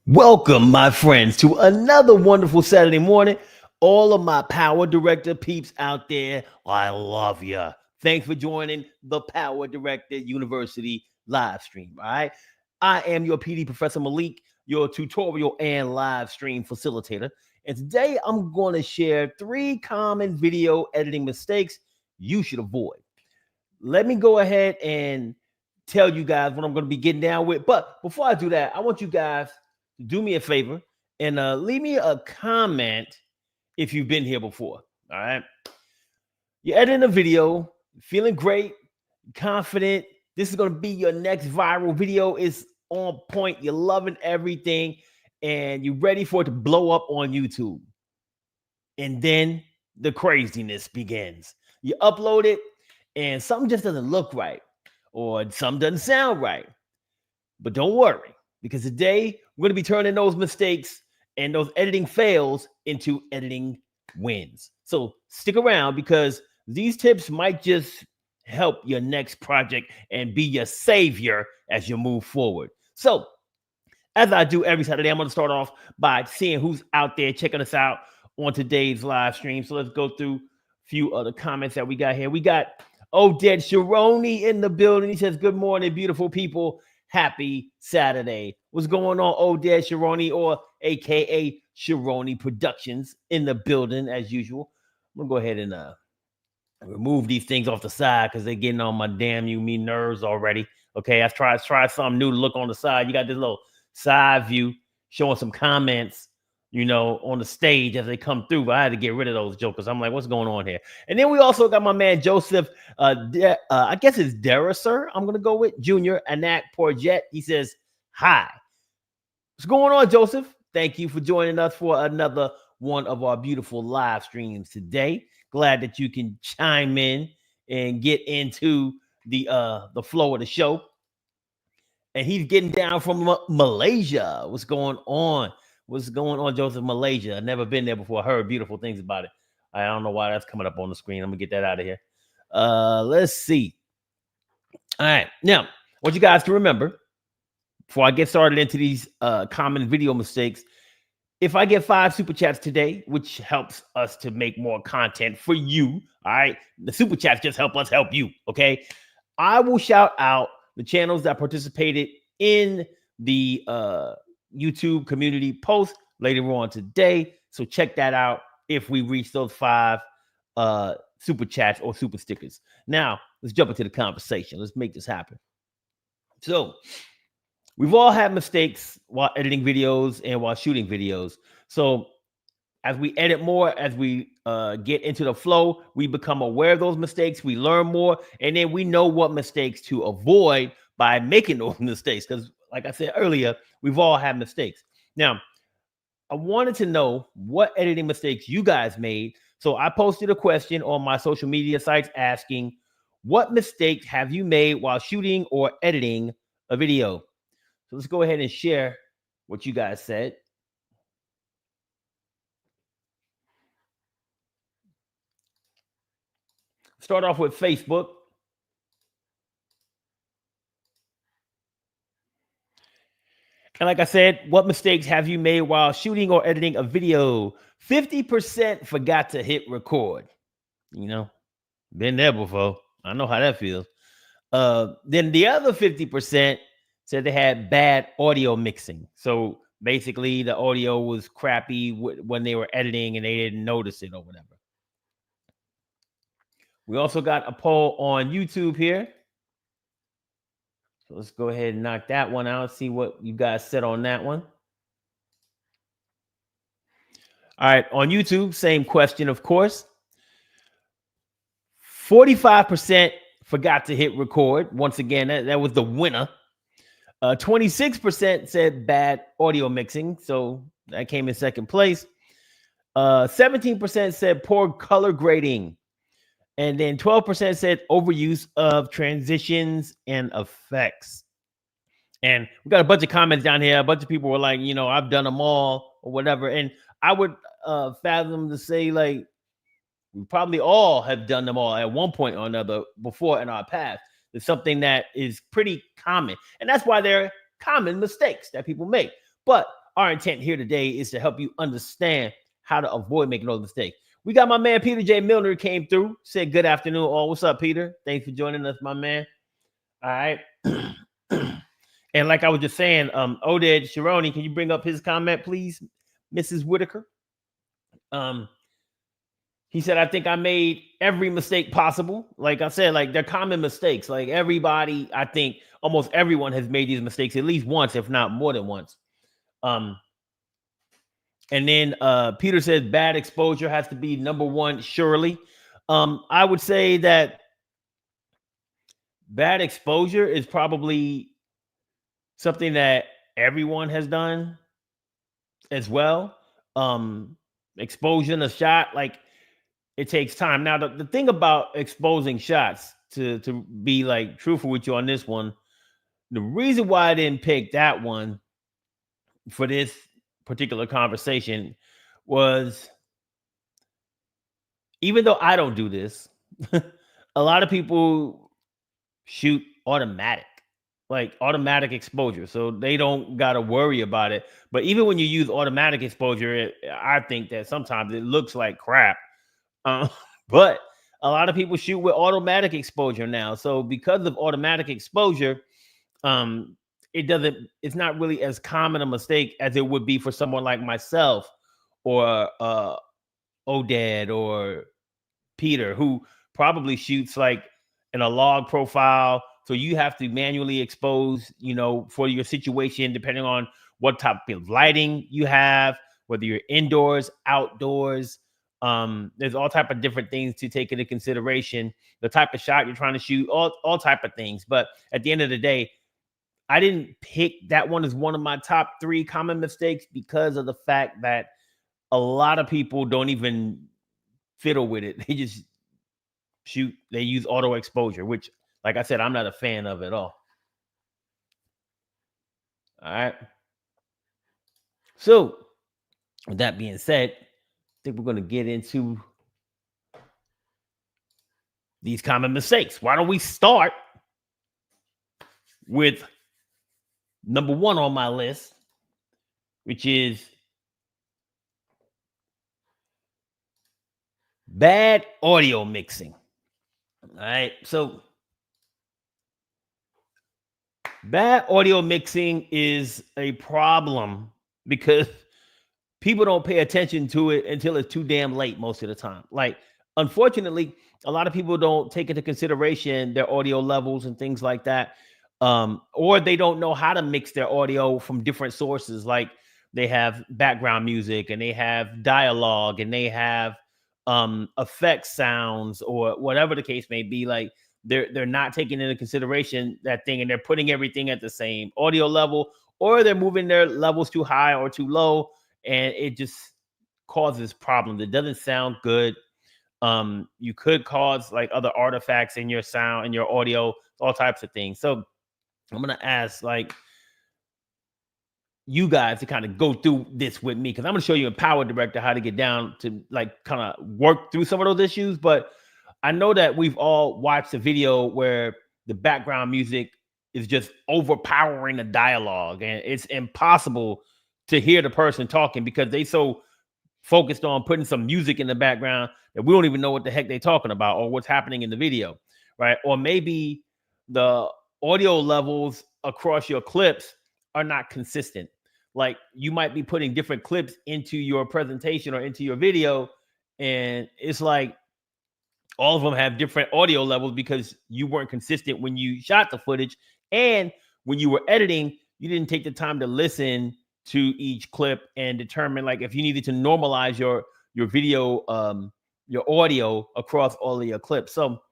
Welcome, my friends, to another wonderful Saturday morning. All of my Power Director peeps out there, I love you. Thanks for joining the Power Director University live stream. All right. I am your PD Professor Malik, your tutorial and live stream facilitator. And today I'm going to share 3 common video editing mistakes you should avoid. Let me go ahead and tell you guys what I'm going to be getting down with. But before I do that, I want you guys to do me a favor and leave me a comment if you've been here before. All right. You're editing a video, feeling great, confident. This is going to be your next viral video. It's on point. You're loving everything and you're ready for it to blow up on YouTube. And then the craziness begins. You upload it and something just doesn't look right or something doesn't sound right. But don't worry, because today we're going to be turning those mistakes and those editing fails into editing wins. So stick around because these tips might just help your next project and be your savior as you move forward. So as I do every Saturday, I'm going to start off by seeing who's out there checking us out on today's live stream. So let's go through a few other comments that we got here. We got Oded Sharoni in the building. He says, good morning, beautiful people. Happy Saturday. What's going on, Oded Sharoni, or AKA Sharoni Productions in the building as usual. I'm going to go ahead and remove these things off the side because they're getting on my damn me nerves already. Okay, I tried something new to look on the side. You got this little side view showing some comments, on the stage as they come through. But I had to get rid of those jokers. I'm like, what's going on here? And then we also got my man Joseph, I guess it's Deriser, I'm going to go with, Junior, Anak Porjet. He says, hi. What's going on, Joseph? Thank you for joining us for another one of our beautiful live streams today. Glad that you can chime in and get into the flow of the show. And he's getting down from Malaysia. What's going on? What's going on, Joseph? Malaysia. I've never been there before. I heard beautiful things about it. I don't know why that's coming up on the screen. I'm gonna get that out of here. Let's see. All right. Now, I want you guys to remember, before I get started into these common video mistakes, if I get 5 super chats today, which helps us to make more content for you, all right? The super chats just help us help you, okay? I will shout out the channels that participated in the YouTube community post later on today. So check that out if we reach those 5 super chats or super stickers. Now, let's jump into the conversation. Let's make this happen. So, we've all had mistakes while editing videos and while shooting videos. So as we edit more, as we get into the flow, we become aware of those mistakes. We learn more, and then we know what mistakes to avoid by making those mistakes. Because like I said earlier, we've all had mistakes. Now, I wanted to know what editing mistakes you guys made. So I posted a question on my social media sites asking, what mistakes have you made while shooting or editing a video? So let's go ahead and share what you guys said. Start off with Facebook. And like I said, what mistakes have you made while shooting or editing a video? 50% forgot to hit record. Been there before. I know how that feels. Then the other 50% said they had bad audio mixing. So basically the audio was crappy when they were editing and they didn't notice it or whatever. We also got a poll on YouTube here. So let's go ahead and knock that one out. See what you guys said on that one. All right, on YouTube, same question, of course. 45% forgot to hit record. Once again, that was the winner. 26% said bad audio mixing. So that came in second place. 17% said poor color grading. And then 12% said overuse of transitions and effects. And we got a bunch of comments down here. A bunch of people were like, I've done them all or whatever. And I would fathom to say, like, we probably all have done them all at one point or another before in our past. It's something that is pretty common. And that's why they're common mistakes that people make. But our intent here today is to help you understand how to avoid making those mistakes. We got my man Peter J. Milner came through, said good afternoon all. What's up, Peter? Thanks for joining us, my man. All right. And like I was just saying, Oded Shironi, can you bring up his comment, please, Mrs. Whitaker? He said, I think I made every mistake possible. Like I said, like they're common mistakes. Like everybody, I think almost everyone has made these mistakes at least once, if not more than once. And then Peter says bad exposure has to be number one, surely. I would say that bad exposure is probably something that everyone has done as well. Exposing a shot, like it takes time. Now, the thing about exposing shots, to be like truthful with you on this one, the reason why I didn't pick that one for this particular conversation was, even though I don't do this, a lot of people shoot automatic, like automatic exposure. So they don't got to worry about it. But even when you use automatic exposure, I think that sometimes it looks like crap. But a lot of people shoot with automatic exposure now. So because of automatic exposure, it's not really as common a mistake as it would be for someone like myself or Oded or Peter, who probably shoots like in a log profile. So you have to manually expose, for your situation, depending on what type of lighting you have, whether you're indoors, outdoors. There's all type of different things to take into consideration, the type of shot you're trying to shoot, all type of things. But at the end of the day, I didn't pick that one as one of my top 3 common mistakes because of the fact that a lot of people don't even fiddle with it. They just shoot, they use auto exposure, which, like I said, I'm not a fan of at all. All right. So, with that being said, I think we're going to get into these common mistakes. Why don't we start with number 1 on my list, which is bad audio mixing. All right. So, bad audio mixing is a problem because people don't pay attention to it until it's too damn late most of the time. Like, unfortunately, a lot of people don't take into consideration their audio levels and things like that. Or they don't know how to mix their audio from different sources. Like, they have background music and they have dialogue and they have effect sounds or whatever the case may be. Like, they're not taking into consideration that thing, and they're putting everything at the same audio level, or they're moving their levels too high or too low, and it just causes problems. It doesn't sound good. You could cause like other artifacts in your sound and your audio, all types of things. So I'm gonna ask like you guys to kind of go through this with me, because I'm gonna show you in PowerDirector how to get down to like kind of work through some of those issues. But I know that we've all watched a video where the background music is just overpowering the dialogue, and it's impossible to hear the person talking because they so focused on putting some music in the background that we don't even know what the heck they're talking about or what's happening in the video, right? Or maybe the audio levels across your clips are not consistent. Like, you might be putting different clips into your presentation or into your video, and it's like all of them have different audio levels because you weren't consistent when you shot the footage, and when you were editing, you didn't take the time to listen to each clip and determine like if you needed to normalize your video, your audio across all of your clips. So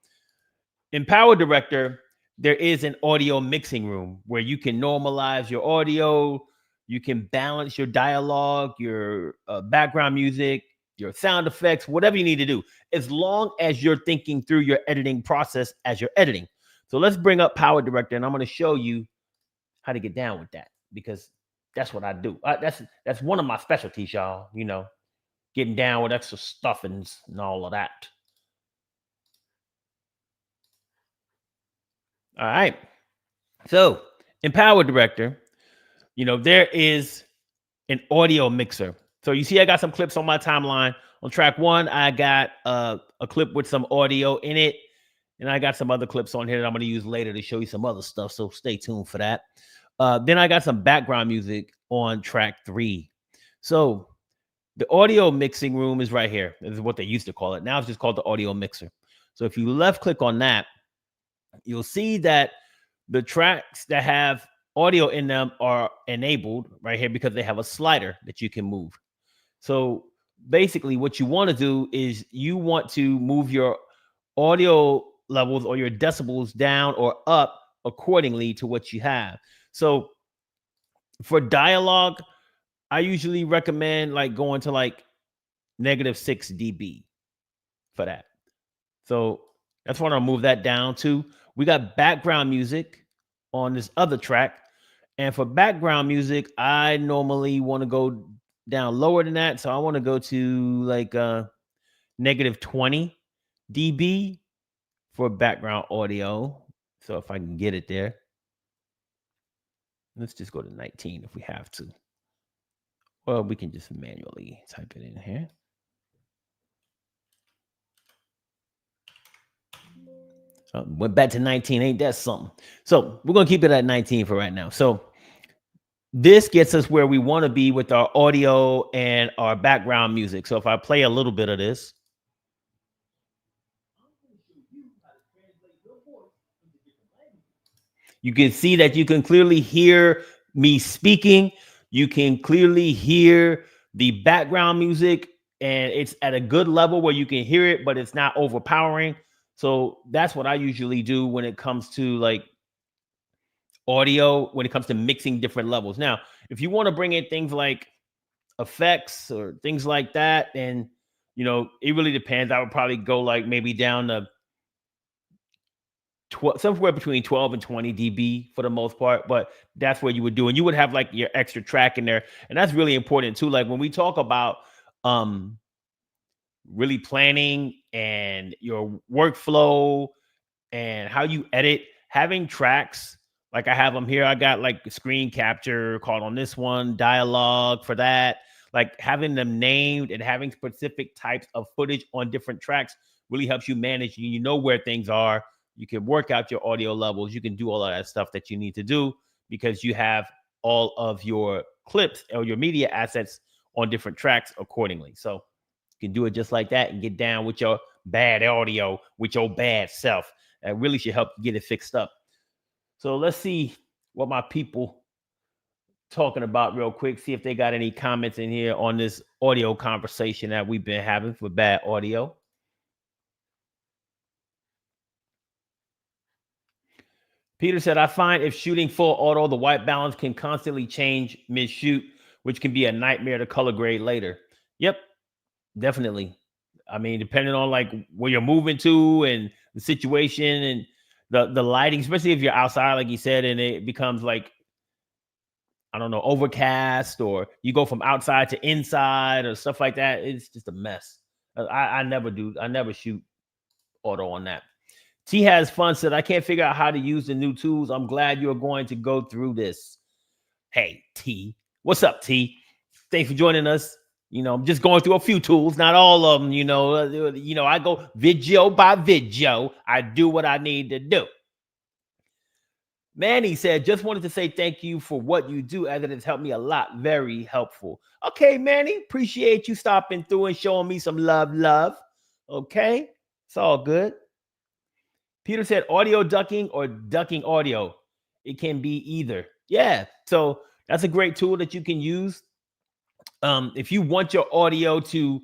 in PowerDirector, there is an audio mixing room where you can normalize your audio, you can balance your dialogue, your background music, your sound effects, whatever you need to do, as long as you're thinking through your editing process as you're editing. So let's bring up PowerDirector, and I'm going to show you how to get down with that, because that's what I do. That's one of my specialties, y'all. Getting down with extra stuffings and all of that. All right. So in PowerDirector, there is an audio mixer. So you see, I got some clips on my timeline. On track one, I got a clip with some audio in it, and I got some other clips on here that I'm going to use later to show you some other stuff. So stay tuned for that. Then I got some background music on track three. So the audio mixing room is right here. This is what they used to call it. Now it's just called the audio mixer. So if you left click on that, you'll see that the tracks that have audio in them are enabled right here because they have a slider that you can move. So basically what you want to do is you want to move your audio levels or your decibels down or up accordingly to what you have. So for dialogue, I usually recommend like going to like -6 dB for that. So that's what I'll move that down to. We got background music on this other track. And for background music, I normally want to go down lower than that. So I want to go to like -20 dB for background audio. So if I can get it there, let's just go to 19 if we have to. Well, we can just manually type it in here. Went back to 19. Ain't that something? So we're going to keep it at 19 for right now. So this gets us where we want to be with our audio and our background music. So if I play a little bit of this, you can see that you can clearly hear me speaking. You can clearly hear the background music, and it's at a good level where you can hear it, but it's not overpowering. So that's what I usually do when it comes to like audio, when it comes to mixing different levels. Now, if you want to bring in things like effects or things like that, and it really depends. I would probably go like maybe down to somewhere between 12 and 20 dB for the most part, but that's what you would do. And you would have like your extra track in there. And that's really important too. Like when we talk about really planning and your workflow and how you edit, having tracks like I have them here. I got like screen capture called on this one, dialogue for that. Like having them named and having specific types of footage on different tracks really helps you manage. You know where things are. You can work out your audio levels. You can do all of that stuff that you need to do because you have all of your clips or your media assets on different tracks accordingly. So you can do it just like that and get down with your bad audio, with your bad self. That really should help get it fixed up. So let's see what my people talking about real quick. See if they got any comments in here on this audio conversation that we've been having for bad audio. Peter said, I find if shooting full auto, the white balance can constantly change mid-shoot, which can be a nightmare to color grade later. Yep, definitely. I mean, depending on like where you're moving to and the situation and the lighting, especially if you're outside, like you said, and it becomes like, I don't know, overcast, or you go from outside to inside or stuff like that. It's just a mess. I never do. I never shoot auto on that. T has fun said, I can't figure out how to use the new tools. I'm glad you're going to go through this. Hey, T. What's up, T? Thanks for joining us. I'm just going through a few tools, not all of them. I go video by video. I do what I need to do. Manny said, just wanted to say thank you for what you do, as it has helped me a lot. Very helpful. Okay, Manny, appreciate you stopping through and showing me some love. Okay, it's all good. Peter said, audio ducking or ducking audio. It can be either. Yeah, so that's a great tool that you can use. If you want your audio to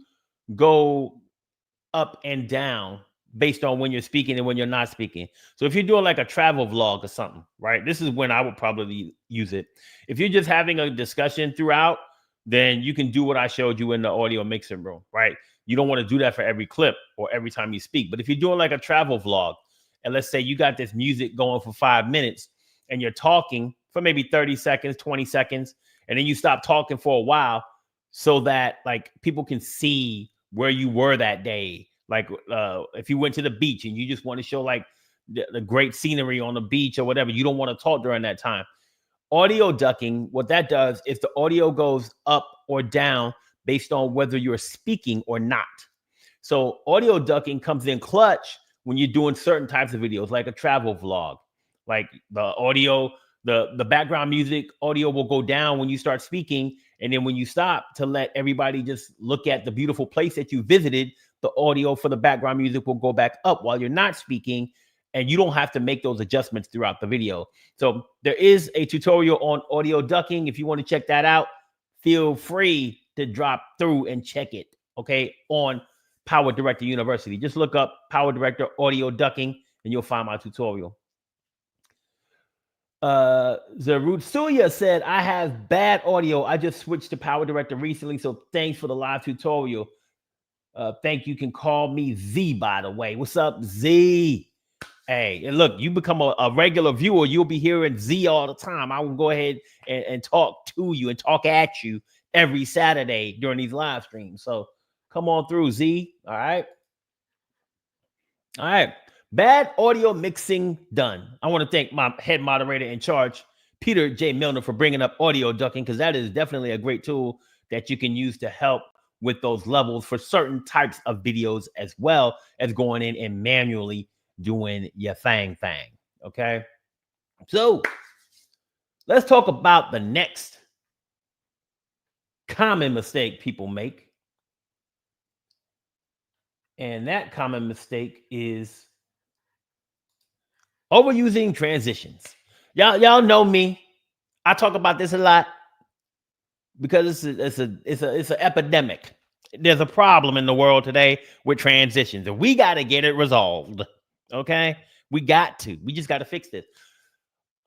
go up and down based on when you're speaking and when you're not speaking. So if you're doing like a travel vlog or something, right? This is when I would probably use it. If you're just having a discussion throughout, then you can do what I showed you in the audio mixing room, right? You don't want to do that for every clip or every time you speak. But if you're doing like a travel vlog, and let's say you got this music going for 5 minutes and you're talking for maybe 30 seconds, 20 seconds, and then you stop talking for a while so that like people can see where you were that day. Like if you went to the beach and you just want to show like the great scenery on the beach or whatever, you don't want to talk during that time. Audio ducking, what that does is the audio goes up or down based on whether you're speaking or not. So audio ducking comes in clutch when you're doing certain types of videos, like a travel vlog. Like the audio, the background music audio will go down when you start speaking, and then when you stop to let everybody just look at the beautiful place that you visited, the audio for the background music will go back up while you're not speaking, and you don't have to make those adjustments throughout the video. So there is a tutorial on audio ducking. If you want to check that out, feel free to drop through and check it, okay, on PowerDirector University. Just look up PowerDirector Audio Ducking and you'll find my tutorial. Zarutsuya said, I have bad audio. I just switched to PowerDirector recently, so thanks for the live tutorial. Thank you. Can call me Z, by the way. What's up, Z? Hey, and look, you become a regular viewer, you'll be hearing Z all the time. I will go ahead and talk to you and talk at you every Saturday during these live streams. So come on through, Z. All right. All right. Bad audio mixing done. I want to thank my head moderator in charge, Peter J. Milner, for bringing up audio ducking, because that is definitely a great tool that you can use to help with those levels for certain types of videos, as well as going in and manually doing your thing. Okay. So let's talk about the next common mistake people make. And that common mistake is overusing transitions. Y'all know me. I talk about this a lot because it's an epidemic. There's a problem in the world today with transitions, and we got to get it resolved. Okay, we just got to fix this.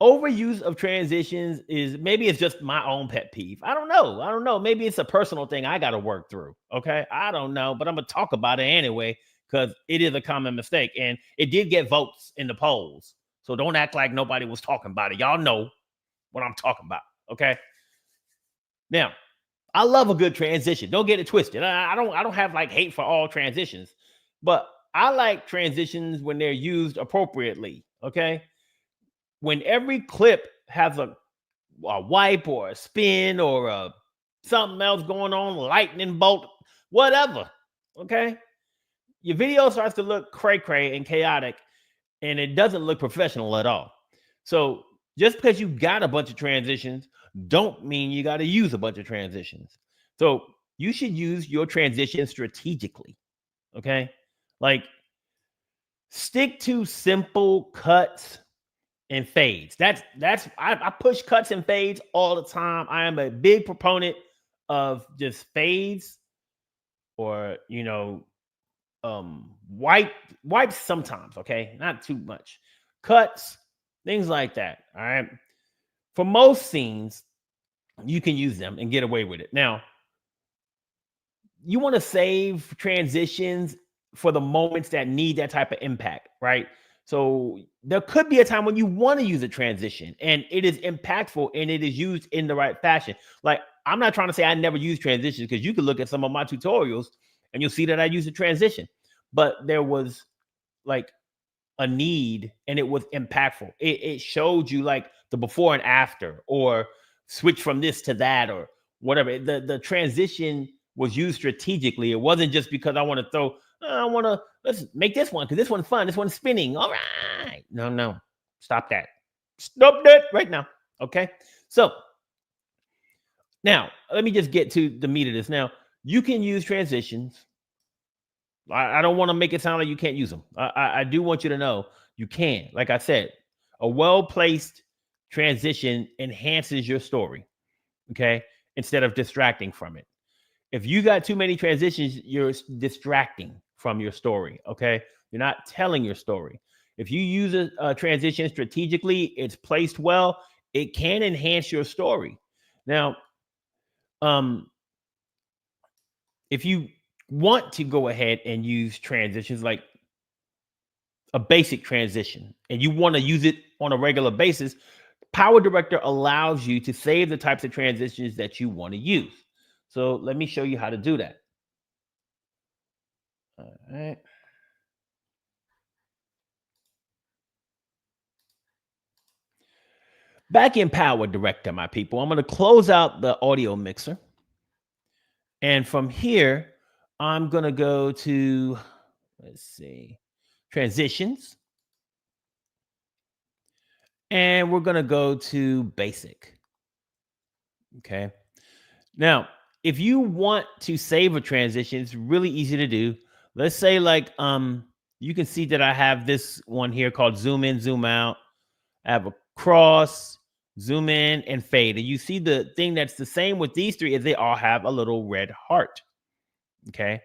Overuse of transitions is, maybe it's just my own pet peeve. I don't know. Maybe it's a personal thing I got to work through. Okay, I don't know, but I'm gonna talk about it anyway because it is a common mistake, and it did get votes in the polls. So don't act like nobody was talking about it. Y'all know what I'm talking about. Okay. Now, I love a good transition. Don't get it twisted. I don't have like hate for all transitions, but I like transitions when they're used appropriately. Okay. When every clip has a wipe or a spin or something else going on, lightning bolt, whatever. Okay. Your video starts to look cray and chaotic, and it doesn't look professional at all. So just because you got a bunch of transitions don't mean you got to use a bunch of transitions. So you should use your transition strategically. Okay. Like, stick to simple cuts and fades. I push cuts and fades all the time. I am a big proponent of just fades, or wipes sometimes, okay? Not too much. Cuts, things like that. All right. For most scenes, you can use them and get away with it. Now, you want to save transitions for the moments that need that type of impact, right? So there could be a time when you want to use a transition and it is impactful and it is used in the right fashion. Like, I'm not trying to say I never use transitions, because you can look at some of my tutorials and you'll see that I use a transition, but there was like a need and it was impactful. It showed you like the before and after, or switch from this to that, or whatever. The transition was used strategically. It wasn't just because I want to throw, let's make this one because this one's fun. This one's spinning. All right. No. Stop that. Stop that right now. Okay. So now let me just get to the meat of this. Now, you can use transitions. I don't want to make it sound like you can't use them. I do want you to know you can. Like I said, a well-placed transition enhances your story, okay, instead of distracting from it. If you got too many transitions, you're distracting from your story, okay? You're not telling your story. If you use a transition strategically, it's placed well, it can enhance your story. Now, if you want to go ahead and use transitions, like a basic transition, and you want to use it on a regular basis, PowerDirector allows you to save the types of transitions that you want to use. So let me show you how to do that. All right. Back in PowerDirector, my people, I'm going to close out the audio mixer. And from here, I'm going to go to, let's see, transitions. And we're going to go to basic. Okay. Now, if you want to save a transition, it's really easy to do. Let's say like you can see that I have this one here called zoom in, zoom out. I have a cross, zoom in, and fade. And you see the thing that's the same with these three is they all have a little red heart. Okay.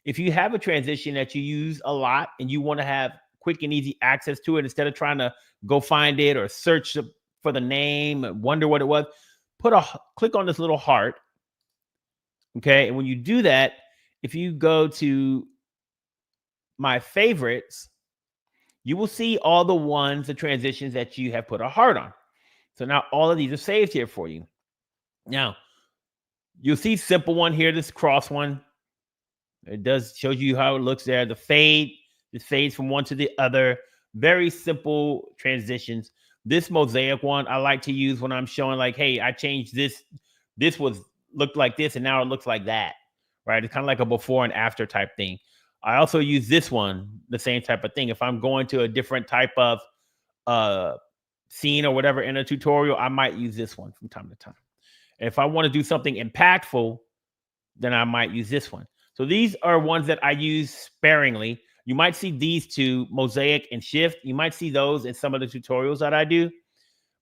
If you have a transition that you use a lot and you want to have quick and easy access to it instead of trying to go find it or search for the name and wonder what it was, click on this little heart. Okay. And when you do that, if you go to my favorites, you will see all the transitions that you have put a heart on. So now all of these are saved here for you. Now, you'll see simple one here, this cross one. It does show you how it looks there. The fade, it fades from one to the other. Very simple transitions. This mosaic one I like to use when I'm showing like, hey, I changed this. This looked like this and now it looks like that, right? It's kind of like a before and after type thing. I also use this one, the same type of thing. If I'm going to a different type of scene or whatever in a tutorial, I might use this one from time to time. And if I want to do something impactful, then I might use this one. So these are ones that I use sparingly. You might see these two, mosaic and shift. You might see those in some of the tutorials that I do.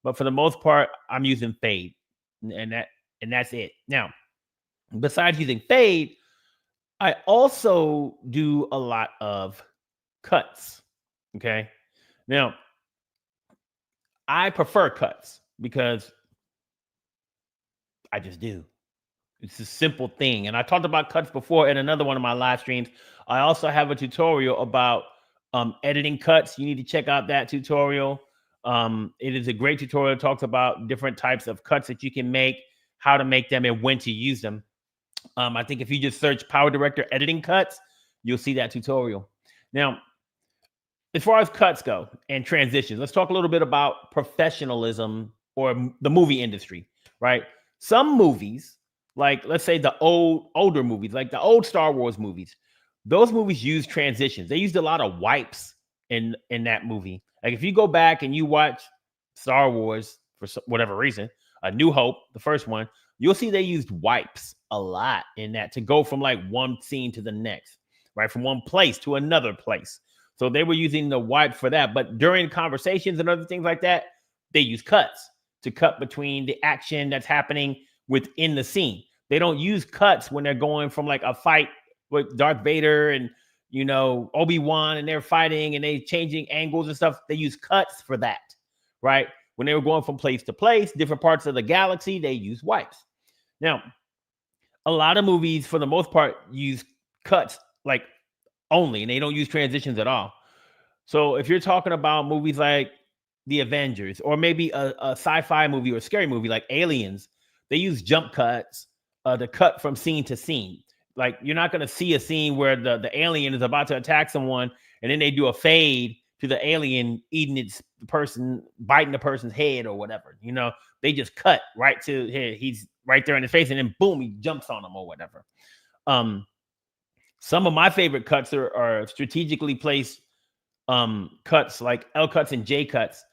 But for the most part, I'm using fade. And that's it. Now, besides using fade, I also do a lot of cuts. Okay. Now, I prefer cuts because I just do. It's a simple thing. And I talked about cuts before in another one of my live streams. I also have a tutorial about editing cuts. You need to check out that tutorial. It is a great tutorial. It talks about different types of cuts that you can make, how to make them, and when to use them. I think if you just search PowerDirector editing cuts, you'll see that tutorial. Now, as far as cuts go and transitions, let's talk a little bit about professionalism or the movie industry, right? Some movies, like let's say the older movies, like the old Star Wars movies, those movies use transitions. They used a lot of wipes in that movie. Like if you go back and you watch Star Wars for whatever reason, A New Hope, the first one, you'll see they used wipes a lot in that to go from like one scene to the next, right? From one place to another place. So they were using the wipe for that. But during conversations and other things like that, they use cuts to cut between the action that's happening within the scene. They don't use cuts when they're going from like a fight with Darth Vader and, you know, Obi-Wan and they're fighting and they changing angles and stuff. They use cuts for that, right? When they were going from place to place, different parts of the galaxy, they use wipes. Now, a lot of movies, for the most part, use cuts like only, and they don't use transitions at all. So if you're talking about movies like The Avengers or maybe a sci-fi movie or a scary movie like Aliens, they use jump cuts to cut from scene to scene. Like you're not going to see a scene where the alien is about to attack someone and then they do a fade to the alien eating biting the person's head or whatever. You know, they just cut right to here. He's right there in his face and then boom, he jumps on him or whatever. Some of my favorite cuts are strategically placed cuts like L cuts and J cuts.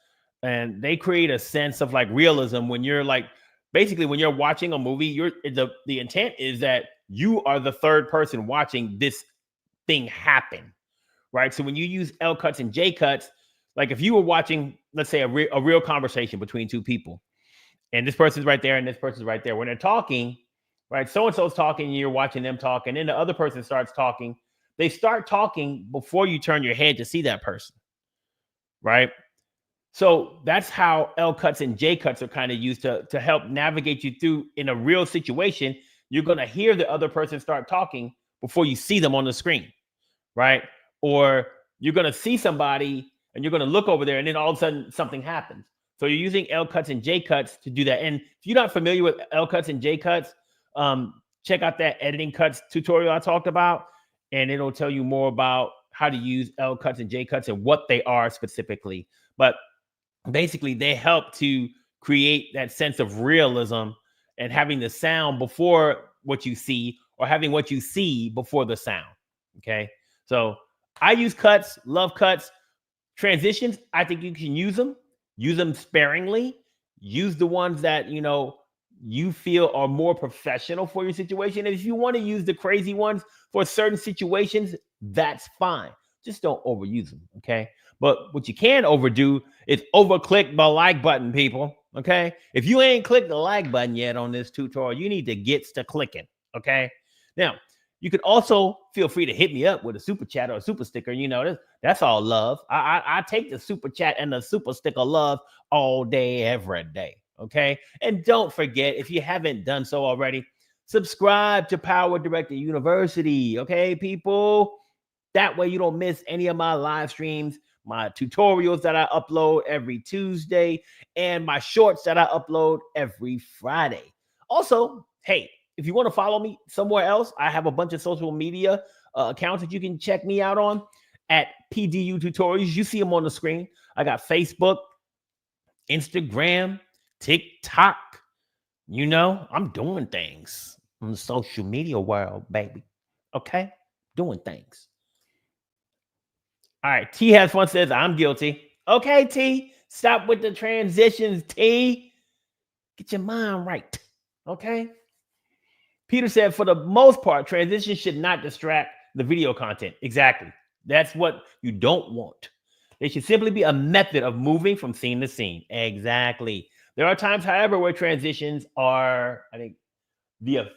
And they create a sense of like realism when you're like, basically when you're watching a movie, the intent is that you are the third person watching this thing happen, right? So when you use L cuts and J cuts, like if you were watching, let's say a real conversation between two people and this person's right there and this person's right there, when they're talking, right? So-and-so's talking and you're watching them talk and then the other person starts talking. They start talking before you turn your head to see that person, right? So that's how L cuts and J cuts are kind of used to help navigate you through in a real situation. You're going to hear the other person start talking before you see them on the screen, right? Or you're going to see somebody and you're going to look over there and then all of a sudden something happens. So you're using L cuts and J cuts to do that. And if you're not familiar with L cuts and J cuts, check out that editing cuts tutorial I talked about, and it'll tell you more about how to use L cuts and J cuts and what they are specifically. But basically, they help to create that sense of realism and having the sound before what you see, or having what you see before the sound. Okay. So I use cuts, love cuts. Transitions, I think you can use them sparingly, use the ones that you feel are more professional for your situation. And if you want to use the crazy ones for certain situations, that's fine. Just don't overuse them. Okay. But what you can overdo is overclick the like button, people. Okay. If you ain't clicked the like button yet on this tutorial, you need to get to clicking. Okay. Now, you can also feel free to hit me up with a super chat or a super sticker. That's all love. I take the super chat and the super sticker love all day, every day. Okay. And don't forget, if you haven't done so already, subscribe to PowerDirector University. Okay, people. That way you don't miss any of my live streams, my tutorials that I upload every Tuesday, and my shorts that I upload every Friday. Also, hey, if you want to follow me somewhere else, I have a bunch of social media accounts that you can check me out on at PDU Tutorials. You see them on the screen. I got Facebook, Instagram, TikTok. I'm doing things in the social media world, baby. Okay? Doing things. All right. T has fun says, I'm guilty. Okay, T. Stop with the transitions, T. Get your mind right. Okay? Peter said, for the most part, transitions should not distract the video content. Exactly. That's what you don't want. They should simply be a method of moving from scene to scene. Exactly. There are times, however, where transitions are, I think, the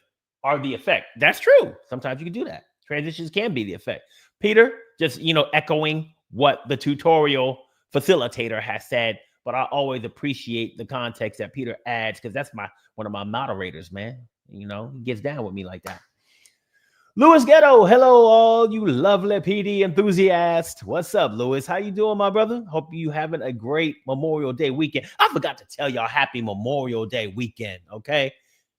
effect. That's true. Sometimes you can do that. Transitions can be the effect. Peter, just echoing what the tutorial facilitator has said, but I always appreciate the context that Peter adds, because that's one of my moderators, man. He gets down with me like that. Louis Ghetto, hello all you lovely PD enthusiasts. What's up, Louis? How you doing, my brother? Hope you having a great Memorial Day weekend. I forgot to tell y'all happy Memorial Day weekend, okay?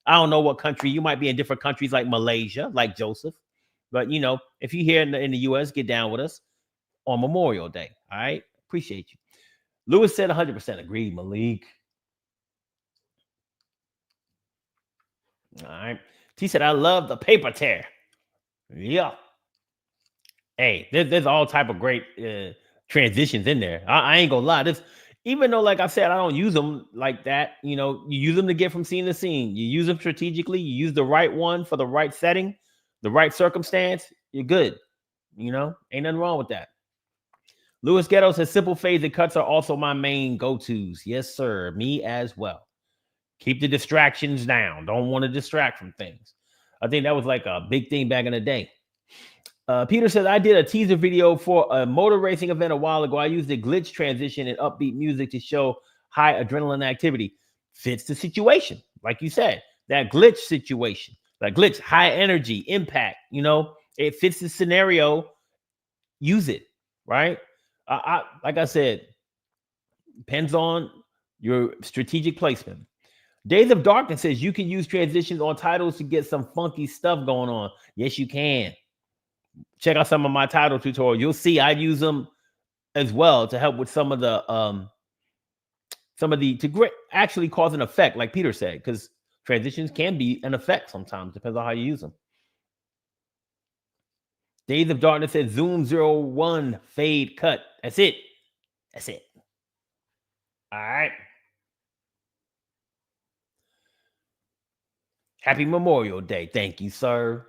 I don't know what country. You might be in different countries like Malaysia, like Joseph. But, if you're here in the U.S., get down with us on Memorial Day, all right? Appreciate you. Louis said 100% agree, Malik. All right. He said, I love the paper tear. Yeah. Hey, there's all type of great transitions in there. I ain't gonna lie. Even though, like I said, I don't use them like that. You use them to get from scene to scene. You use them strategically. You use the right one for the right setting, the right circumstance. You're good. Ain't nothing wrong with that. Louis Ghetto says simple fades and cuts are also my main go-tos. Yes, sir. Me as well. Keep the distractions down. Don't want to distract from things. I think that was like a big thing back in the day. Peter says, I did a teaser video for a motor racing event a while ago. I used the glitch transition and upbeat music to show high adrenaline activity. Fits the situation. Like you said, that glitch situation, that glitch, high energy, impact, it fits the scenario. Use it, right? Like I said, depends on your strategic placement. Days of Darkness says you can use transitions on titles to get some funky stuff going on. Yes, you can. Check out some of my title tutorials. You'll see I use them as well to help with some of the actually cause an effect, like Peter said, because transitions can be an effect sometimes, depends on how you use them. Days of Darkness says zoom 01 fade cut. That's it. All right. Happy Memorial Day. Thank you, sir.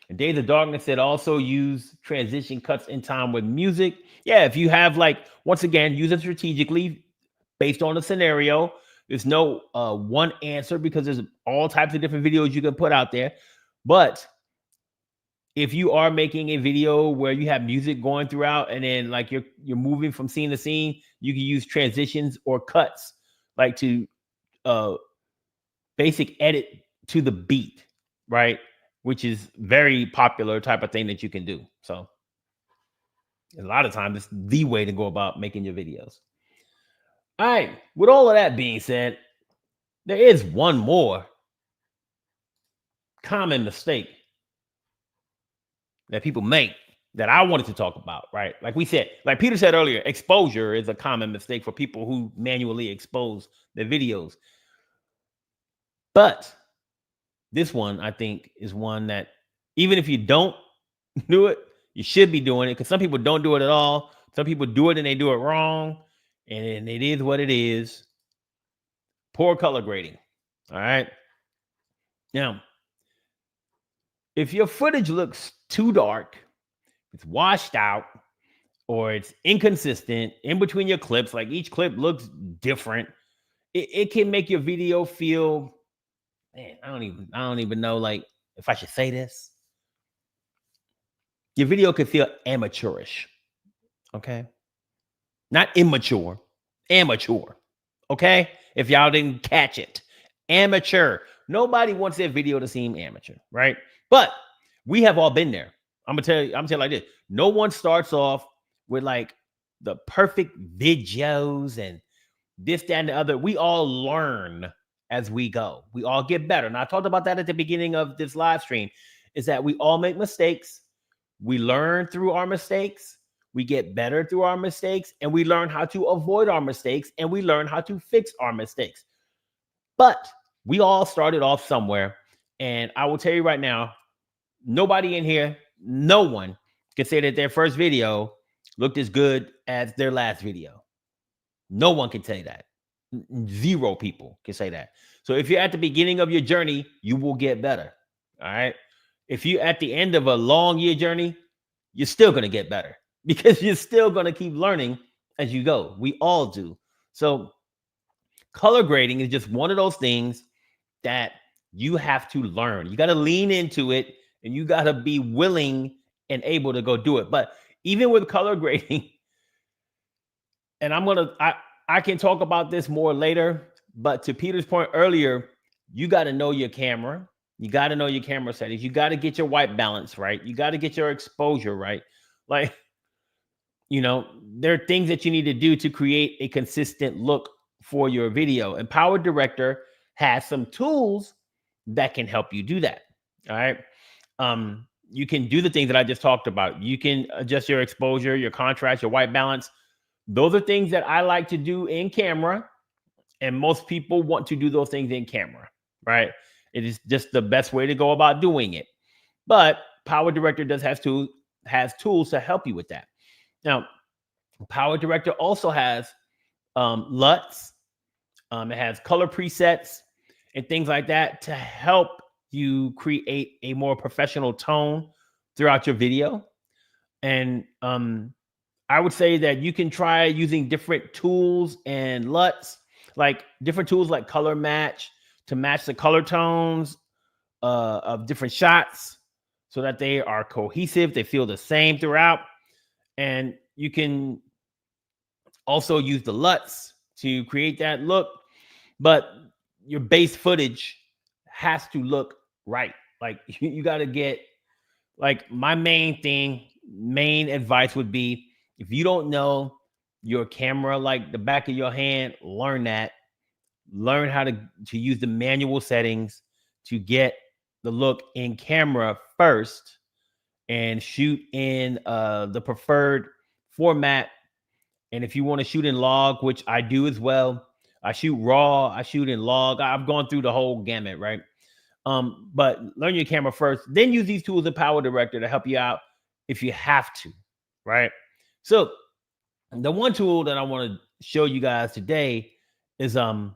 And Days of Darkness said also use transition cuts in time with music. Yeah, if you have, once again, use it strategically based on the scenario. There's no one answer, because there's all types of different videos you can put out there. But if you are making a video where you have music going throughout, and then you're moving from scene to scene, you can use transitions or cuts to basic edit to the beat, right? Which is very popular type of thing that you can do. So a lot of times it's the way to go about making your videos. All right. With all of that being said, there is one more common mistake that people make that I wanted to talk about, right? Like we said, like Peter said earlier, exposure is a common mistake for people who manually expose their videos. But this one, I think, is one that even if you don't do it, you should be doing it, because some people don't do it at all. Some people do it and they do it wrong. And it is what it is. Poor color grading. All right. Now, if your footage looks too dark, it's washed out, or it's inconsistent in between your clips, like each clip looks different, it can make your video feel, man, I don't even know, like, if I should say this. Your video could feel amateurish. Okay. Not immature, amateur. Okay. If y'all didn't catch it, amateur. Nobody wants their video to seem amateur, right? But we have all been there. I'm gonna tell you like this. No one starts off with like the perfect videos and this, that, and the other. We all learn as we go. We all get better. And I talked about that at the beginning of this live stream, is that we all make mistakes. We learn through our mistakes. We get better through our mistakes, and we learn how to avoid our mistakes, and we learn how to fix our mistakes. But we all started off somewhere. And I will tell you right now, nobody in here, no one can say that their first video looked as good as their last video. No one can say that. Zero people can say that. So if you're at the beginning of your journey, you will get better. All right. If you're at the end of a long year journey, you're still going to get better, because you're still going to keep learning as you go. We all do. So color grading is just one of those things that you have to learn. You got to lean into it, and you got to be willing and able to go do it. But even with color grading, and I can talk about this more later, but to Peter's point earlier, you got to know your camera. You got to know your camera settings. You got to get your white balance right. You got to get your exposure right. Like, there are things that you need to do to create a consistent look for your video. And PowerDirector has some tools that can help you do that. All right. You can do the things that I just talked about. You can adjust your exposure, your contrast, your white balance. Those are things that I like to do in camera. And most people want to do those things in camera, right? It is just the best way to go about doing it. But PowerDirector has tools to help you with that. Now, PowerDirector also has LUTs. It has color presets and things like that to help you create a more professional tone throughout your video. And I would say that you can try using different tools and LUTs, like different tools like color match, to match the color tones of different shots so that they are cohesive, they feel the same throughout. And you can also use the LUTs to create that look, but your base footage has to look right. Like, you got to get, like, my main advice would be, if you don't know your camera like the back of your hand, learn that. Learn how to use the manual settings to get the look in camera first, and shoot in the preferred format. And if you want to shoot in log, which I do as well, I shoot raw, I shoot in log. I've gone through the whole gamut, right? But learn your camera first, then use these tools in PowerDirector to help you out if you have to, right? So the one tool that I want to show you guys today is a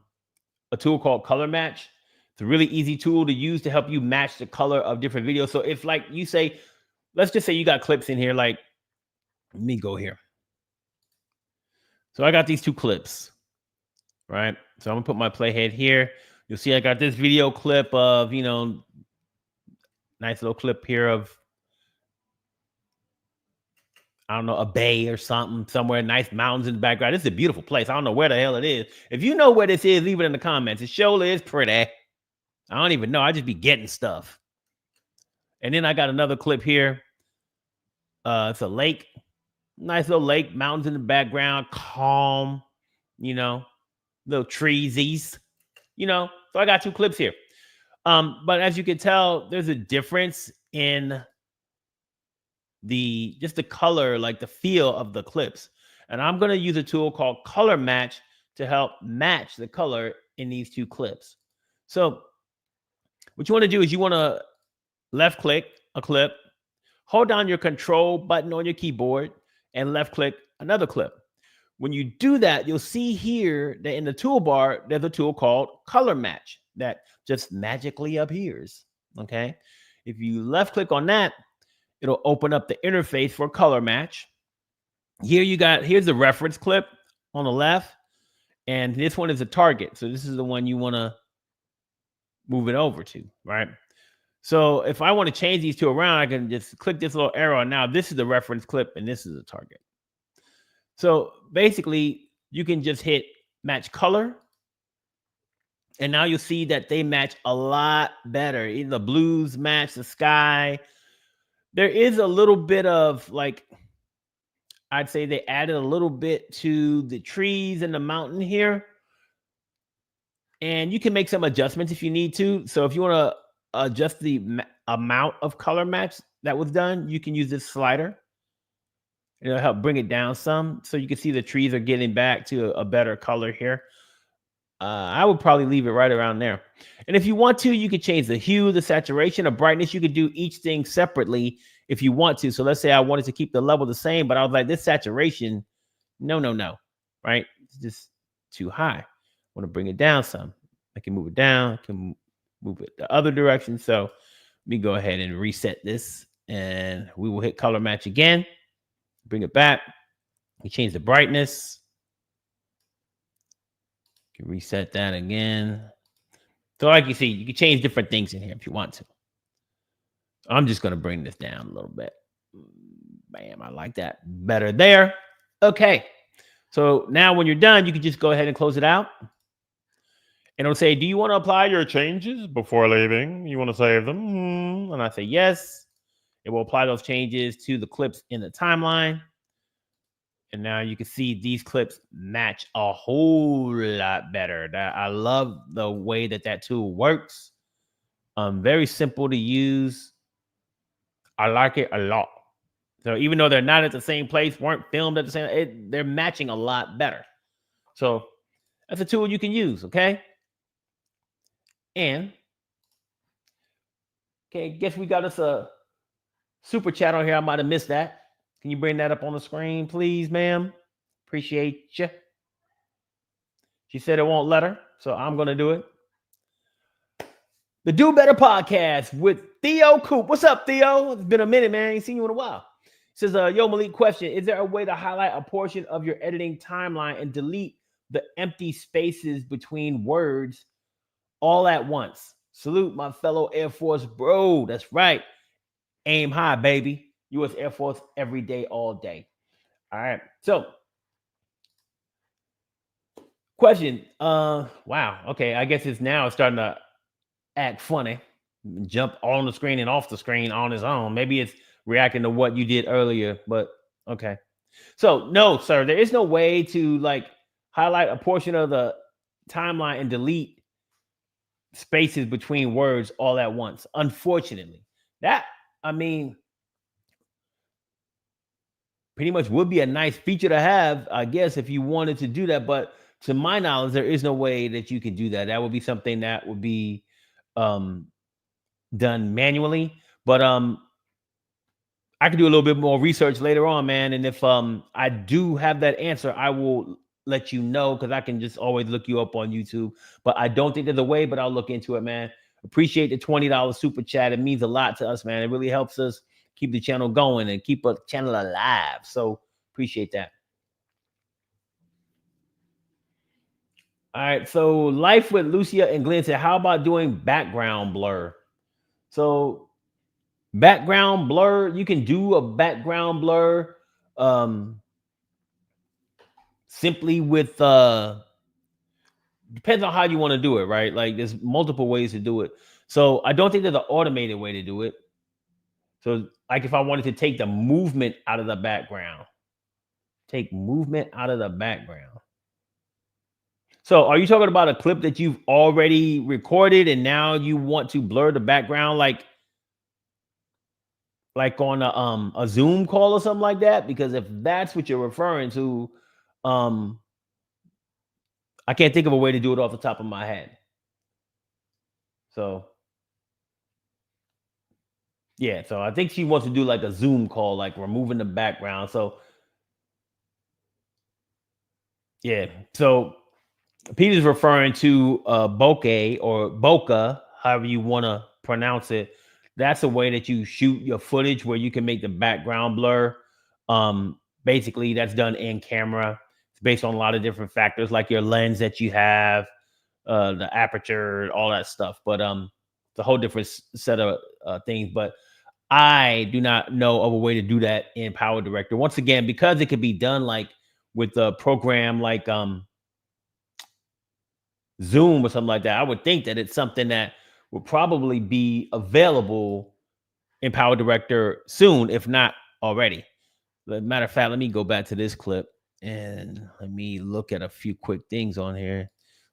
tool called Color Match. It's a really easy tool to use to help you match the color of different videos. So if, like, you say, let's just say you got clips in here, like, let me go here. So I got these two clips, right? So I'm gonna put my playhead here. You'll see I got this video clip of, nice little clip here of, I don't know, a bay or something, somewhere, nice mountains in the background. This is a beautiful place. I don't know where the hell it is. If you know where this is, leave it in the comments. It surely is pretty. I don't even know. I just be getting stuff. And then I got another clip here. It's a lake. Nice little lake, mountains in the background, calm, little treesies, So I got two clips here. But as you can tell, there's a difference in just the color, like the feel of the clips. And I'm going to use a tool called Color Match to help match the color in these two clips. So what you want to do is you want to left click a clip, hold down your control button on your keyboard, and left click another clip. When you do that, you'll see here that in the toolbar, there's a tool called Color Match that just magically appears. Okay. If you left click on that, it'll open up the interface for Color Match. Here's the reference clip on the left, and this one is a target. So this is the one you want to move it over to, right? So if I want to change these two around, I can just click this little arrow. And now this is the reference clip and this is the target. So basically, you can just hit match color. And now you'll see that they match a lot better. The blues match the sky. There is a little bit of like, I'd say they added a little bit to the trees and the mountain here. And you can make some adjustments if you need to. So if you want to adjust the amount of color match that was done, you can use this slider. It'll help bring it down some. So you can see the trees are getting back to a better color here. I would probably leave it right around there. And if you want to, you could change the hue, the saturation, the brightness. You could do each thing separately if you want to. So let's say I wanted to keep the level the same, but I was like, this saturation, no, right? It's just too high. I want to bring it down some. I can move it down. I can move it the other direction. So let me go ahead and reset this, and we will hit color match again. Bring it back. We change the brightness. You can reset that again. So like you see, you can change different things in here if you want to. I'm just going to bring this down a little bit. Bam, I like that better there. Okay. So now when you're done, you can just go ahead and close it out. And it'll say, do you want to apply your changes before leaving? You want to save them? And I say yes. It will apply those changes to the clips in the timeline. And now you can see these clips match a whole lot better. I love the way that tool works. Very simple to use. I like it a lot. So even though they're not at the same place, weren't filmed at the same, they're matching a lot better. So that's a tool you can use, okay? And, okay, guess we got us a super chat on here. I might have missed that. Can you bring that up on the screen, please, ma'am? Appreciate you. She said it won't let her, so I'm going to do it. The Do Better Podcast with Theo Coop. What's up, Theo? It's been a minute, man. I ain't seen you in a while. It says, yo, Malik, question. Is there a way to highlight a portion of your editing timeline and delete the empty spaces between words all at once? Salute, my fellow Air Force bro. That's right. Aim high, baby. U.S. Air Force every day, all day. All right. So, question. Wow. Okay. I guess it's now starting to act funny. Jump on the screen and off the screen on its own. Maybe it's reacting to what you did earlier, but okay. So, no, sir. There is no way to like highlight a portion of the timeline and delete spaces between words all at once. Unfortunately. Pretty much would be a nice feature to have, I guess, if you wanted to do that. But to my knowledge, there is no way that you can do that. That would be something that would be done manually. But I can do a little bit more research later on, man. And if I do have that answer, I will let you know, because I can just always look you up on YouTube. But I don't think there's a way, but I'll look into it, man. Appreciate the $20 super chat. It means a lot to us, man. It really helps us keep the channel going and keep a channel alive. So appreciate that. All right. So Life with Lucia and Glenn said, how about doing background blur? So background blur, you can do a background blur simply with depends on how you want to do it, right? Like there's multiple ways to do it. So I don't think there's an automated way to do it. So like if I wanted to take the movement out of the background, So are you talking about a clip that you've already recorded and now you want to blur the background? Like like on a Zoom call or something like that? Because if that's what you're referring to, um, I can't think of a way to do it off the top of my head. So yeah, so I think she wants to do like a Zoom call, like removing the background. So yeah, so Peter's referring to bokeh or bokeh, however you want to pronounce it. That's a way that you shoot your footage where you can make the background blur. Basically, that's done in camera. It's based on a lot of different factors, like your lens that you have, the aperture, all that stuff. But it's a whole different set of things. But I do not know of a way to do that in PowerDirector. Once again, because it could be done like with a program like Zoom or something like that, I would think that it's something that will probably be available in PowerDirector soon, if not already. Matter of fact, let me go back to this clip and let me look at a few quick things on here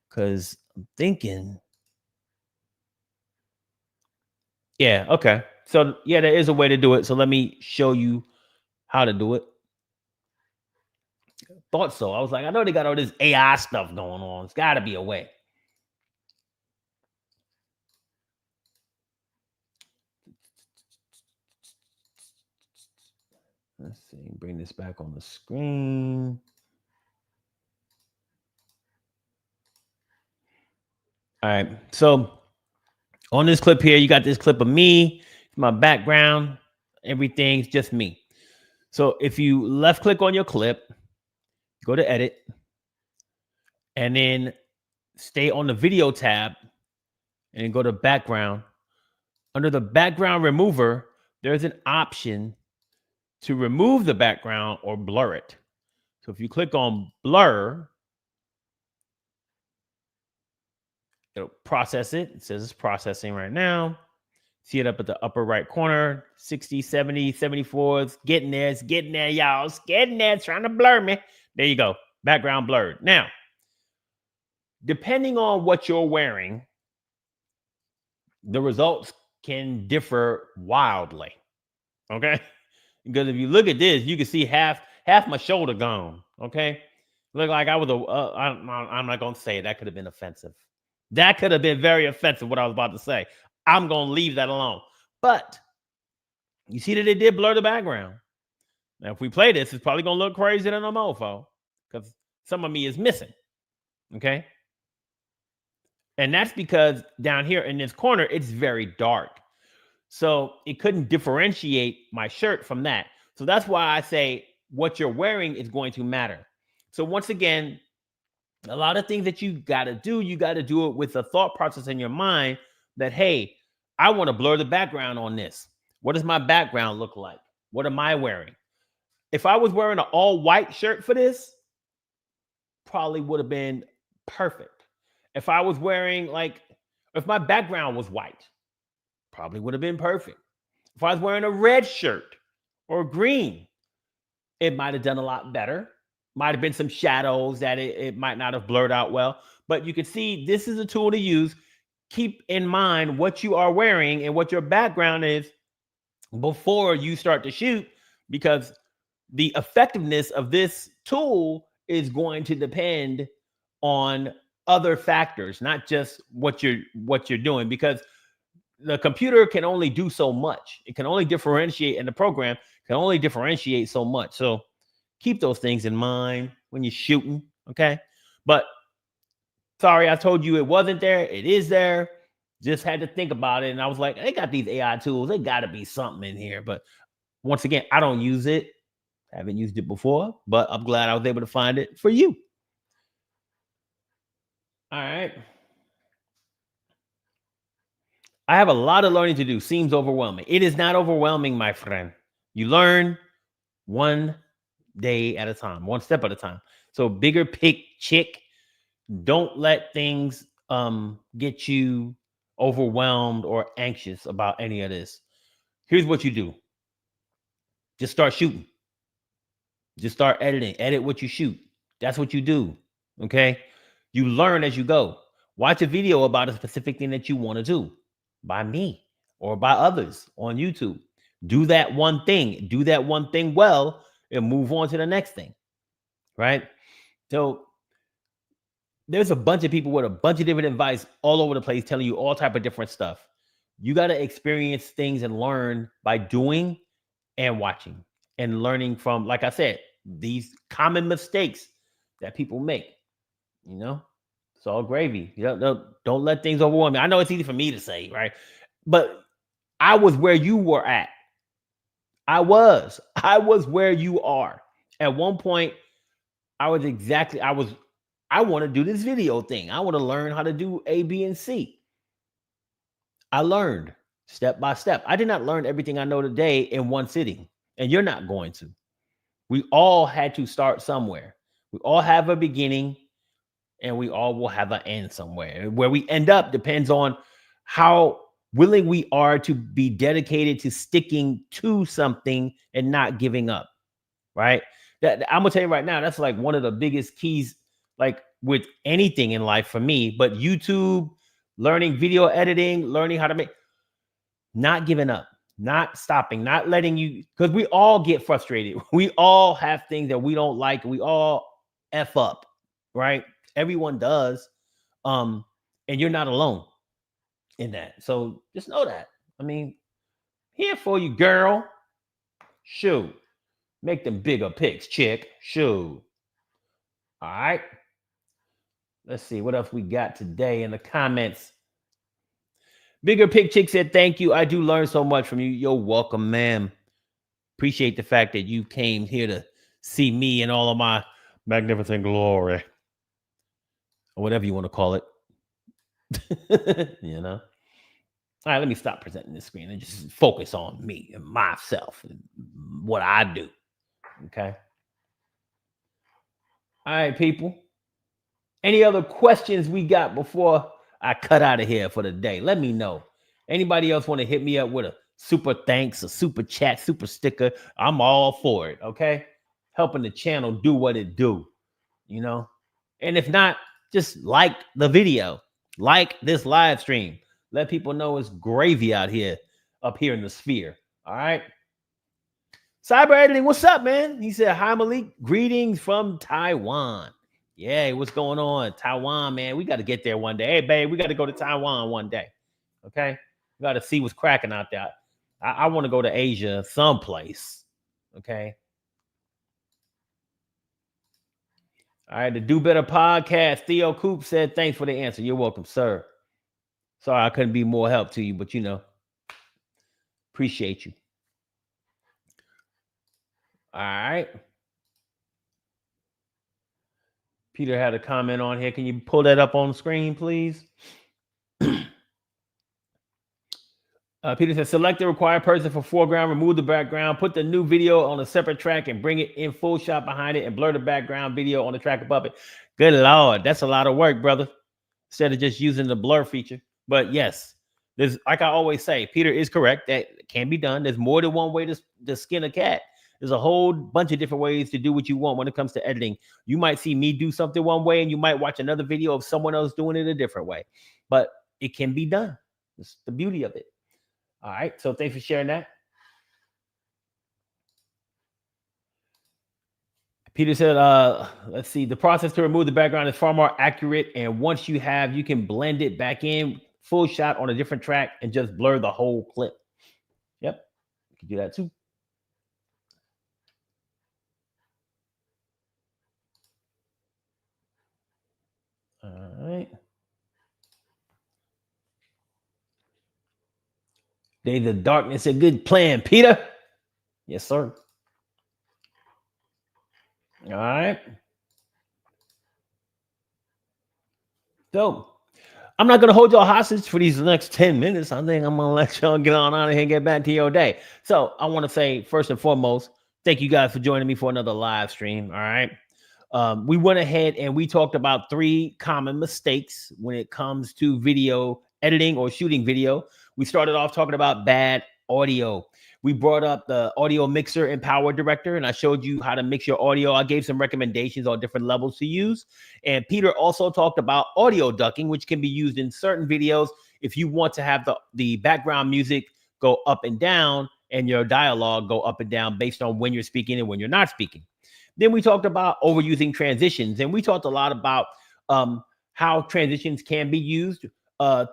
because I'm thinking, yeah, okay. So, yeah, there is a way to do it. So, let me show you how to do it. Thought so. I was like, I know they got all this AI stuff going on. It's got to be a way. Let's see. Bring this back on the screen. All right. So on this clip here, you got this clip of me, my background, everything's just me. So if you left click on your clip, go to edit, and then stay on the video tab and go to background. Under the background remover, there's an option to remove the background or blur it. So if you click on blur, it'll process it. It says it's processing right now. See it up at the upper right corner, 60, 70, 74. It's getting there. It's getting there, y'all. It's getting there. It's trying to blur me. There you go. Background blurred. Now, depending on what you're wearing, the results can differ wildly. Okay? Because if you look at this, you can see half my shoulder gone. Okay? Look like I was I'm not gonna say it. That could have been offensive. That could have been very offensive, what I was about to say. I'm gonna leave that alone. But you see that it did blur the background. Now, if we play this, it's probably gonna look crazy than a mofo because some of me is missing. Okay. And that's because down here in this corner, it's very dark. So it couldn't differentiate my shirt from that. So that's why I say what you're wearing is going to matter. So once again, a lot of things that you got to do it with a thought process in your mind that, hey, I want to blur the background on this. What does my background look like? What am I wearing? If I was wearing an all white shirt for this, probably would have been perfect. If I was wearing if my background was white, probably would have been perfect. If I was wearing a red shirt or green, it might have done a lot better. Might have been some shadows that it might not have blurred out well. But you can see this is a tool to use. Keep in mind what you are wearing and what your background is before you start to shoot, because the effectiveness of this tool is going to depend on other factors, not just what you're doing, because the computer can only do so much. It can only differentiate, and the program can only differentiate so much. So keep those things in mind when you're shooting. Okay. But sorry, I told you it wasn't there. It is there. Just had to think about it. And I was like, they got these AI tools. They got to be something in here. But once again, I don't use it. Haven't used it before, but I'm glad I was able to find it for you. All right. I have a lot of learning to do. Seems overwhelming. It is not overwhelming, my friend. You learn one day at a time, one step at a time. So bigger chick. Don't let things get you overwhelmed or anxious about any of this. Here's what you do. Just start shooting. Just start editing. Edit what you shoot. That's what you do. Okay? You learn as you go. Watch a video about a specific thing that you want to do by me or by others on YouTube. Do that one thing. Do that one thing well and move on to the next thing. Right? So there's a bunch of people with a bunch of different advice all over the place telling you all type of different stuff. You got to experience things and learn by doing and watching and learning from, like I said, these common mistakes that people make. You know, it's all gravy. Don't let things overwhelm me. I know it's easy for me to say, right? But I was where you were at. I was where you are. At one point, I want to do this video thing. I want to learn how to do A, B, and C. I learned step by step. I did not learn everything I know today in one sitting, and you're not going to. We all had to start somewhere. We all have a beginning, and we all will have an end somewhere. Where we end up depends on how willing we are to be dedicated to sticking to something and not giving up, right? That I'm gonna tell you right now, that's like one of the biggest keys, like with anything in life for me. But YouTube, learning video editing, learning how to make, not giving up, not stopping, not letting you, because we all get frustrated. We all have things that we don't like. We all F up, right? Everyone does. And you're not alone in that. So just know that. I mean, here for you, girl. Shoot. Make them bigger picks, chick. Shoot. All right. Let's see what else we got today in the comments. Bigger Pick Chick said, thank you. I do learn so much from you. You're welcome, ma'am. Appreciate the fact that you came here to see me and all of my magnificent glory. Or whatever you want to call it. You know? All right, let me stop presenting this screen and just focus on me and myself and what I do. Okay? All right, people. Any other questions we got before I cut out of here for the day? Let me know. Anybody else want to hit me up with a super thanks, a super chat, super sticker? I'm all for it, okay? Helping the channel do what it do, you know? And if not, just like the video, like this live stream. Let people know it's gravy out here, up here in the sphere, all right? Cyber Editing, what's up, man? He said, hi, Malik. Greetings from Taiwan. Yeah, what's going on? Taiwan, man. We got to get there one day. Hey, babe, we got to go to Taiwan one day. Okay? We got to see what's cracking out there. I want to go to Asia someplace. Okay? All right, the Do Better podcast. Theo Coop said, thanks for the answer. You're welcome, sir. Sorry I couldn't be more help to you, but you know, appreciate you. All right. Peter had a comment on here. Can you pull that up on the screen, please? Peter said, select the required person for foreground, remove the background, put the new video on a separate track and bring it in full shot behind it and blur the background video on the track above it. Good Lord. That's a lot of work, brother. Instead of just using the blur feature. But yes, there's, like I always say, Peter is correct. That can be done. There's more than one way to skin a cat. There's a whole bunch of different ways to do what you want when it comes to editing. You might see me do something one way and you might watch another video of someone else doing it a different way. But it can be done. It's the beauty of it. All right. So thanks for sharing that. Peter said, let's see. The process to remove the background is far more accurate. And once you can blend it back in full shot on a different track and just blur the whole clip. Yep. You can do that too. All right. Days of Darkness, a good plan, Peter. Yes, sir. All right. So I'm not going to hold y'all hostage for these next 10 minutes. I think I'm going to let y'all get on out of here and get back to your day. So I want to say, first and foremost, thank you guys for joining me for another live stream. All right. We went ahead and we talked about 3 common mistakes when it comes to video editing or shooting video. We started off talking about bad audio. We brought up the audio mixer in PowerDirector, and I showed you how to mix your audio. I gave some recommendations on different levels to use. And Peter also talked about audio ducking, which can be used in certain videos if you want to have the background music go up and down and your dialogue go up and down based on when you're speaking and when you're not speaking. Then we talked about overusing transitions, and we talked a lot about how transitions can be used. Uh,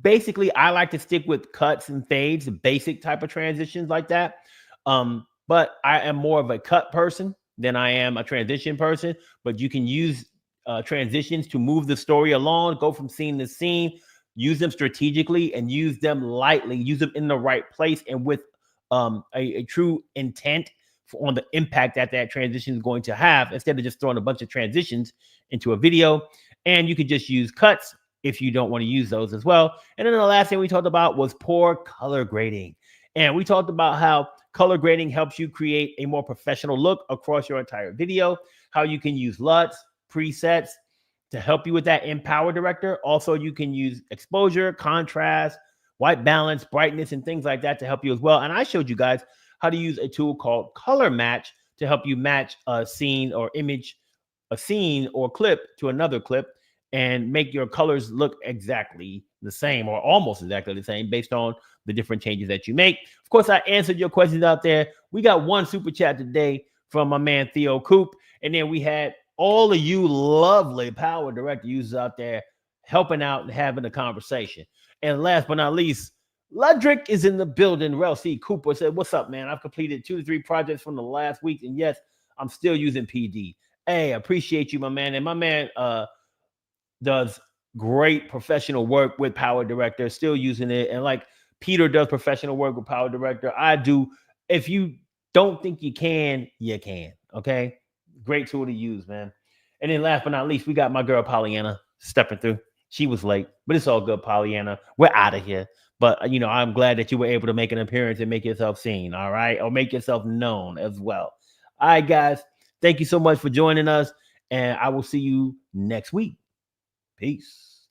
Basically, I like to stick with cuts and fades, basic type of transitions like that. But I am more of a cut person than I am a transition person. But you can use transitions to move the story along, go from scene to scene, use them strategically and use them lightly, use them in the right place and with a true intent on the impact that that transition is going to have, instead of just throwing a bunch of transitions into a video. And you could just use cuts if you don't want to use those as well. And then the last thing we talked about was poor color grading. And we talked about how color grading helps you create a more professional look across your entire video, how you can use LUTs, presets to help you with that in PowerDirector. Also, you can use exposure, contrast, white balance, brightness, and things like that to help you as well. And I showed you guys how to use a tool called Color Match to help you match a scene or image, a scene or clip to another clip, and make your colors look exactly the same or almost exactly the same based on the different changes that you make. Of course, I answered your questions out there. We got one super chat today from my man Theo Coop, and then we had all of you lovely PowerDirector users out there helping out and having a conversation. And last but not least, Ludrick is in the building. Rel C. Cooper said, "What's up, man? I've completed 2 to 3 projects from the last week, and yes, I'm still using PD. Hey, I appreciate you, my man. And my man does great professional work with PowerDirector, still using it. And like Peter does professional work with PowerDirector, I do. If you don't think you can, you can. Okay, great tool to use, man. And then last but not least, we got my girl Pollyanna stepping through. She was late, but it's all good, Pollyanna. We're out of here. But I'm glad that you were able to make an appearance and make yourself seen, all right, or make yourself known as well. All right, guys, thank you so much for joining us, and I will see you next week. Peace.